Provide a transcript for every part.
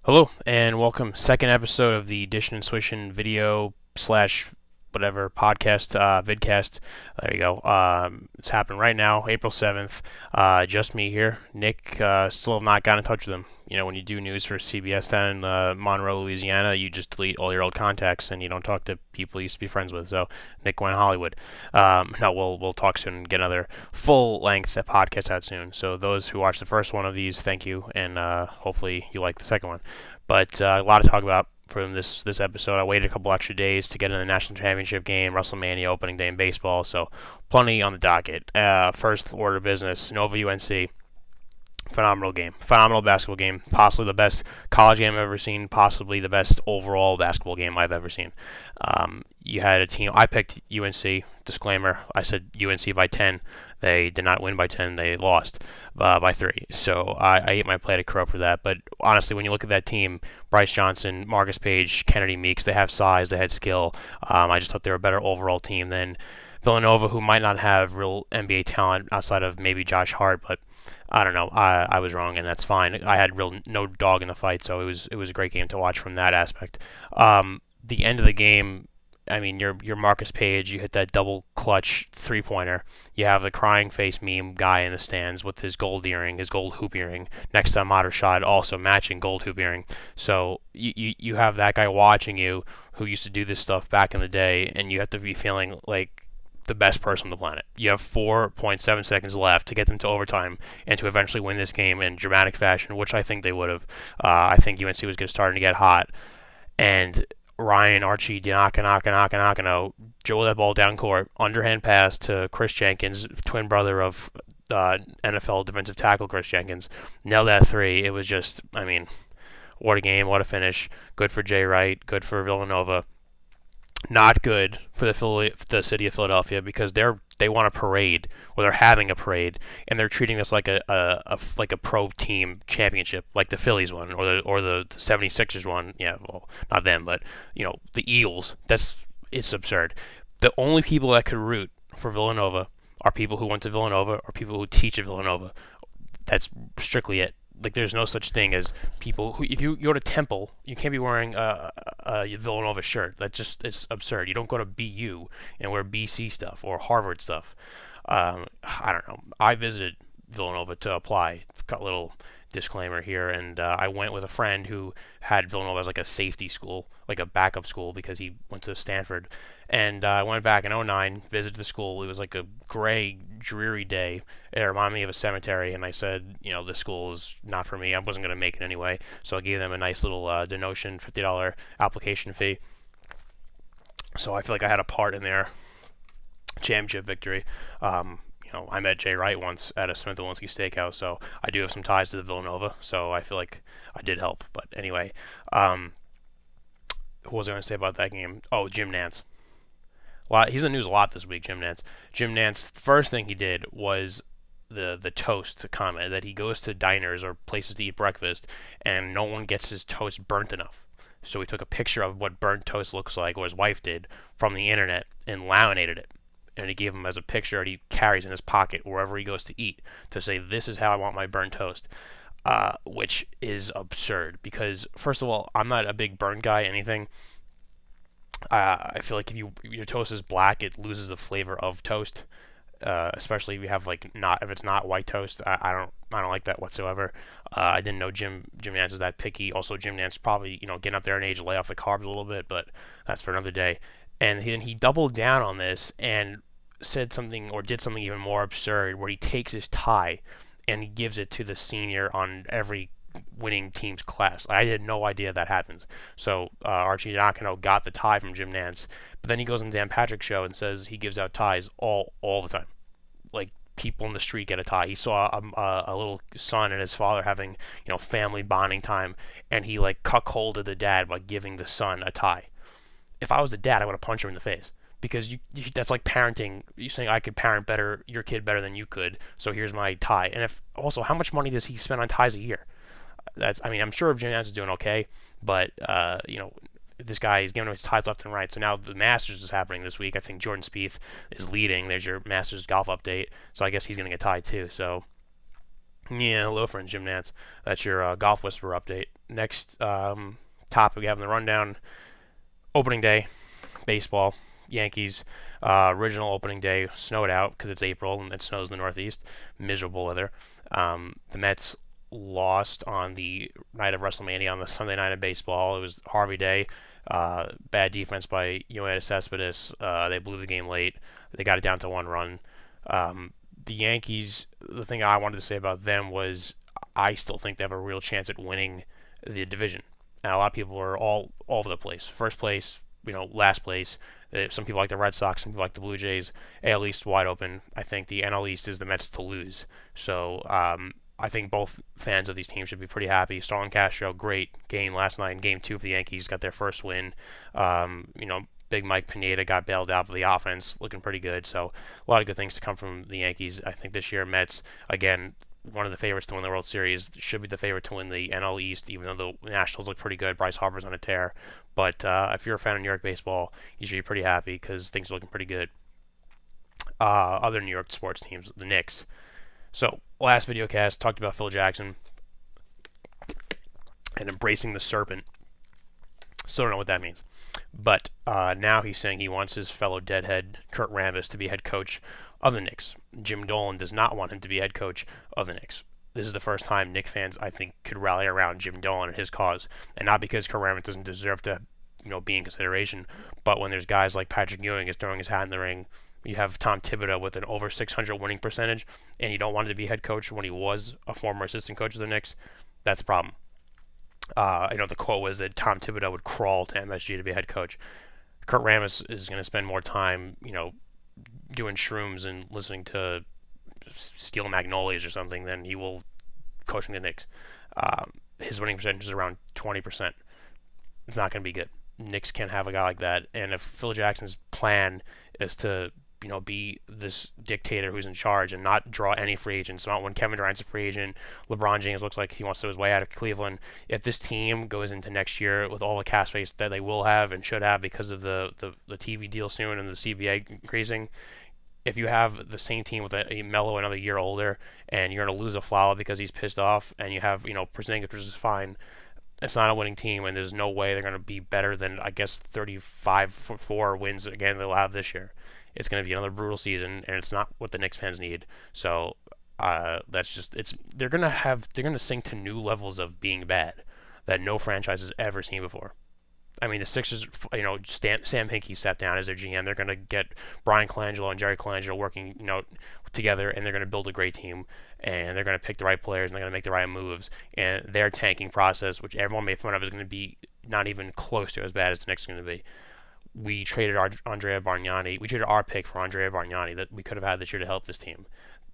Hello and welcome. Second episode of the Edition and Swishing video slash whatever podcast, Vidcast. There you go. It's happening right now, April 7th. Just me here. Nick, still have not gotten in touch with him. You know, when you do news for CBS down in Monroe, Louisiana, you just delete all your old contacts and you don't talk to people you used to be friends with. So Nick went Hollywood. No, we'll talk soon and get another full length podcast out soon. So those who watched the first one of these, thank you, and hopefully you like the second one. But a lot to talk about from this episode. I waited a couple extra days to get in the national championship game, Wrestlemania opening day in baseball, so plenty on the docket. First order of business, Nova UNC. Phenomenal game. Phenomenal basketball game. Possibly the best college game I've ever seen. Possibly the best overall basketball game I've ever seen. You had a team. I picked UNC. Disclaimer. I said UNC by 10. They did not win by 10. They lost by 3. So I ate my plate of crow for that. But honestly, when you look at that team, Bryce Johnson, Marcus Page, Kennedy Meeks, they have size. They had skill. I just thought they were a better overall team than Villanova, who might not have real NBA talent outside of maybe Josh Hart, but I don't know. I was wrong, and that's fine. I had no dog in the fight, so it was a great game to watch from that aspect. The end of the game, I mean, your Marcus Page, you hit that double clutch 3-pointer. You have the crying face meme guy in the stands with his gold earring, his gold hoop earring, next to Ahmad Rashad, also matching gold hoop earring. So you have that guy watching you who used to do this stuff back in the day, and you have to be feeling like the best person on the planet. You have 4.7 seconds left to get them to overtime and to eventually win this game in dramatic fashion, which I think they would have. I think UNC was starting to get hot, and Ryan Archie Diakano dribbled that ball down court, underhand pass to Chris Jenkins, twin brother of NFL defensive tackle Chris Jenkins, nailed that three. It was just, I mean, what a game, what a finish. Good for Jay Wright, good for Villanova. Not good for the city of Philadelphia because they want a parade, or they're having a parade, and they're treating this like a pro team championship, like the Phillies one or the 76ers one. Yeah, well, not them, but the Eagles. It's absurd. The only people that could root for Villanova are people who went to Villanova or people who teach at Villanova. That's strictly it. Like, there's no such thing as people who, if you go to Temple, you can't be wearing a Villanova shirt. It's absurd. You don't go to BU and wear BC stuff or Harvard stuff. I don't know. I visited Villanova to apply. Got a little disclaimer here, and I went with a friend who had Villanova as like a safety school, like a backup school, because he went to Stanford. And I went back in '09, visited the school. It was like a gray, dreary day. It reminded me of a cemetery, and I said, this school is not for me. I wasn't going to make it anyway, so I gave them a nice little Denotion $50 application fee. So I feel like I had a part in their championship victory. I met Jay Wright once at a Smith & Wollensky steakhouse, so I do have some ties to the Villanova, so I feel like I did help. But anyway, what was I going to say about that game? Oh, Jim Nantz. He's in the news a lot this week, Jim Nantz. Jim Nantz, the first thing he did was the toast comment, that he goes to diners or places to eat breakfast, and no one gets his toast burnt enough. So he took a picture of what burnt toast looks like, or his wife did, from the internet and laminated it. And he gave him as a picture that he carries in his pocket wherever he goes to eat, to say, this is how I want my burnt toast. Which is absurd, because first of all, I'm not a big burnt guy, anything. I feel like if your toast is black, it loses the flavor of toast. Especially if you have if it's not white toast. I don't like that whatsoever. I didn't know Jim Nantz is that picky. Also, Jim Nantz probably getting up there in age, lay off the carbs a little bit, but that's for another day. And he doubled down on this and said something, or did something even more absurd, where he takes his tie and he gives it to the senior on every winning team's class. I had no idea that happens. So Archie Nakano got the tie from Jim Nantz, but then he goes on the Dan Patrick show and says he gives out ties all the time. Like, people in the street get a tie. He saw a little son and his father having family bonding time, and he cuckolded the dad by giving the son a tie. If I was the dad, I would have punched him in the face. Because that's like parenting. You saying, I could parent your kid better than you could, so here's my tie. And how much money does he spend on ties a year? I'm sure Jim Nantz is doing okay, but this guy is giving him his ties left and right. So now the Masters is happening this week. I think Jordan Spieth is leading. There's your Masters golf update. So I guess he's going to get tied too. So Yeah, hello, friend Jim Nantz. That's your golf whisperer update. Next topic we have in the rundown: opening day, baseball, Yankees. Original opening day snowed out because it's April and it snows in the Northeast. Miserable weather. The Mets lost on the night of Wrestlemania on the Sunday night of baseball. It was Harvey Day. Bad defense by Yoenis Cespedes. They blew the game late. They got it down to 1 run. The Yankees, the thing I wanted to say about them was I still think they have a real chance at winning the division. And a lot of people are all over the place. First place, last place. Some people like the Red Sox, some people like the Blue Jays. AL East wide open. I think the NL East is the Mets to lose. So I think both fans of these teams should be pretty happy. Starlin Castro, great game last night in Game 2 for the Yankees, got their first win. Big Mike Pineda got bailed out, but the offense looking pretty good. So a lot of good things to come from the Yankees. I think this year Mets, again, one of the favorites to win the World Series, should be the favorite to win the NL East, even though the Nationals look pretty good. Bryce Harper's on a tear. But if you're a fan of New York baseball, you should be pretty happy because things are looking pretty good. Other New York sports teams, the Knicks. So last video cast talked about Phil Jackson and embracing the serpent. Still don't know what that means. But now he's saying he wants his fellow deadhead, Kurt Rambis, to be head coach of the Knicks. Jim Dolan does not want him to be head coach of the Knicks. This is the first time Knicks fans, I think, could rally around Jim Dolan and his cause. And not because Kurt Rambis doesn't deserve to be in consideration, but when there's guys like Patrick Ewing is throwing his hat in the ring, you have Tom Thibodeau with an over 600 winning percentage, and you don't want him to be head coach when he was a former assistant coach of the Knicks, that's a problem. The quote was that Tom Thibodeau would crawl to MSG to be head coach. Kurt Rambis is going to spend more time, doing shrooms and listening to Steel Magnolias or something than he will coaching the Knicks. His winning percentage is around 20%. It's not going to be good. Knicks can't have a guy like that. And if Phil Jackson's plan is to be this dictator who's in charge and not draw any free agents. Not when Kevin Durant's a free agent. LeBron James looks like he wants to his way out of Cleveland. If this team goes into next year with all the cap space that they will have and should have because of the TV deal soon and the CBA increasing, if you have the same team with a Melo another year older and you're going to lose a Flower because he's pissed off and you have, Porzingis, which is fine, it's not a winning team and there's no way they're going to be better than, I guess, 35-4 wins again they'll have this year. It's going to be another brutal season, and it's not what the Knicks fans need. So that's just they're going to sink to new levels of being bad that no franchise has ever seen before. I mean, the Sixers, Sam Hinkie sat down as their GM. They're going to get Brian Colangelo and Jerry Colangelo working, together, and they're going to build a great team, and they're going to pick the right players, and they're going to make the right moves. And their tanking process, which everyone made fun of, is going to be not even close to as bad as the Knicks are going to be. We traded Andrea Bargnani. We traded our pick for Andrea Bargnani that we could have had this year to help this team.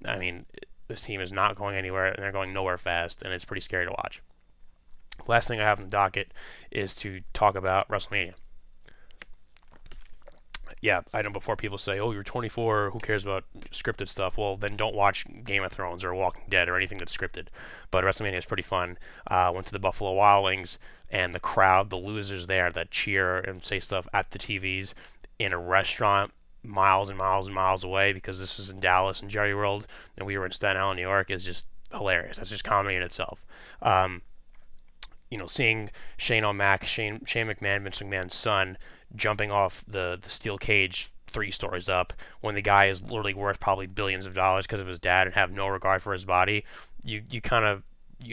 I mean, this team is not going anywhere, and they're going nowhere fast, and it's pretty scary to watch. Last thing I have on the docket is to talk about WrestleMania. Yeah, I know before people say, oh, you're 24, who cares about scripted stuff? Well, then don't watch Game of Thrones or Walking Dead or anything that's scripted. But WrestleMania is pretty fun. Went to the Buffalo Wild Wings, and the crowd, the losers there that cheer and say stuff at the TVs in a restaurant miles and miles and miles away, because this was in Dallas and Jerry World, and we were in Staten Island, New York, is just hilarious. That's just comedy in itself. Seeing Shane O'Mac, Shane McMahon, Vince McMahon's son, jumping off the steel cage 3 stories up when the guy is literally worth probably billions of dollars because of his dad and have no regard for his body, you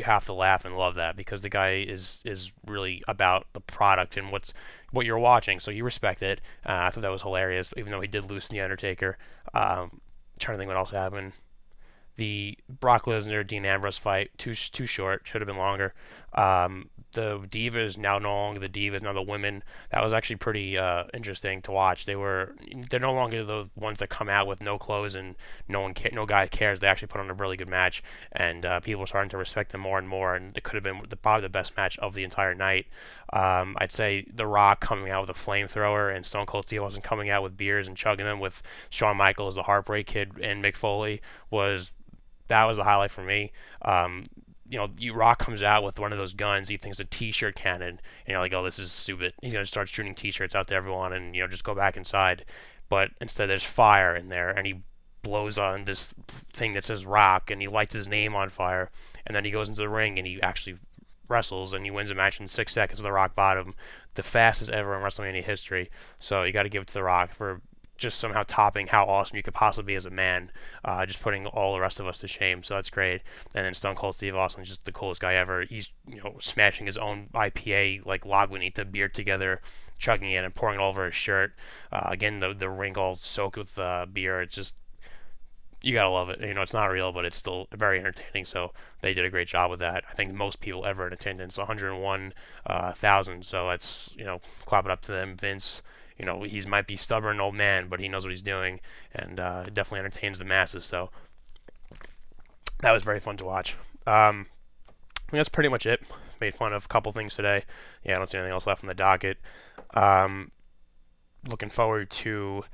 have to laugh and love that because the guy is really about the product and what you're watching, so you respect it. I thought that was hilarious, even though he did lose to The Undertaker. Trying to think what else happened. The Brock Lesnar Dean Ambrose fight too short, should have been longer. The Divas now no longer the Divas, now the women. That was actually pretty interesting to watch. They're no longer the ones that come out with no clothes and no guy cares. They actually put on a really good match, and people are starting to respect them more and more. And it could have been probably the best match of the entire night. I'd say The Rock coming out with a flamethrower and Stone Cold Steve Austin coming out with beers and chugging them with Shawn Michaels, the Heartbreak Kid, and Mick Foley was the highlight for me. Rock comes out with one of those guns. He thinks a T-shirt cannon, and you're like, oh, this is stupid. He's gonna start shooting T-shirts out to everyone, and just go back inside. But instead, there's fire in there, and he blows on this thing that says Rock, and he lights his name on fire, and then he goes into the ring and he actually wrestles and he wins a match in 6 seconds with the Rock Bottom, the fastest ever in WrestleMania history. So you got to give it to the Rock for just somehow topping how awesome you could possibly be as a man, just putting all the rest of us to shame. So that's great. And then Stone Cold Steve Austin is just the coolest guy ever. He's smashing his own IPA like Lagunitas beer together, chugging it and pouring it all over his shirt. Again, the ring all soaked with beer. It's just you gotta love it. It's not real, but it's still very entertaining. So they did a great job with that. I think most people ever in attendance, 101,000. So that's clap it up to them. Vince, he might be stubborn old man, but he knows what he's doing, and it definitely entertains the masses. So that was very fun to watch. I think that's pretty much it. Made fun of a couple things today. Yeah, I don't see anything else left on the docket. Looking forward to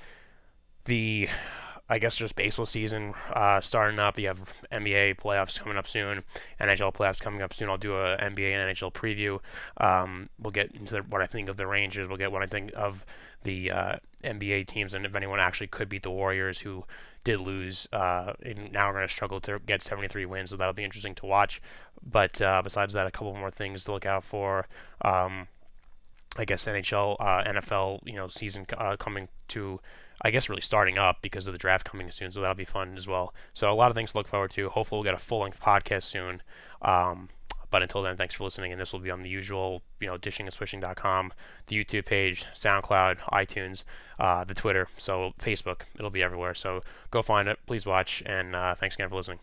the just baseball season starting up. You have NBA playoffs coming up soon, NHL playoffs coming up soon. I'll do a NBA and NHL preview. We'll get into what I think of the Rangers. We'll get what I think of the NBA teams, and if anyone actually could beat the Warriors, who did lose, and now we're going to struggle to get 73 wins, so that'll be interesting to watch. But besides that, a couple more things to look out for. NHL, NFL, season coming to, really starting up because of the draft coming soon, so that'll be fun as well. So a lot of things to look forward to. Hopefully we'll get a full-length podcast soon. But until then, thanks for listening, and this will be on the usual, dishingandswishing.com, the YouTube page, SoundCloud, iTunes, the Twitter, so Facebook. It'll be everywhere. So go find it. Please watch, and thanks again for listening.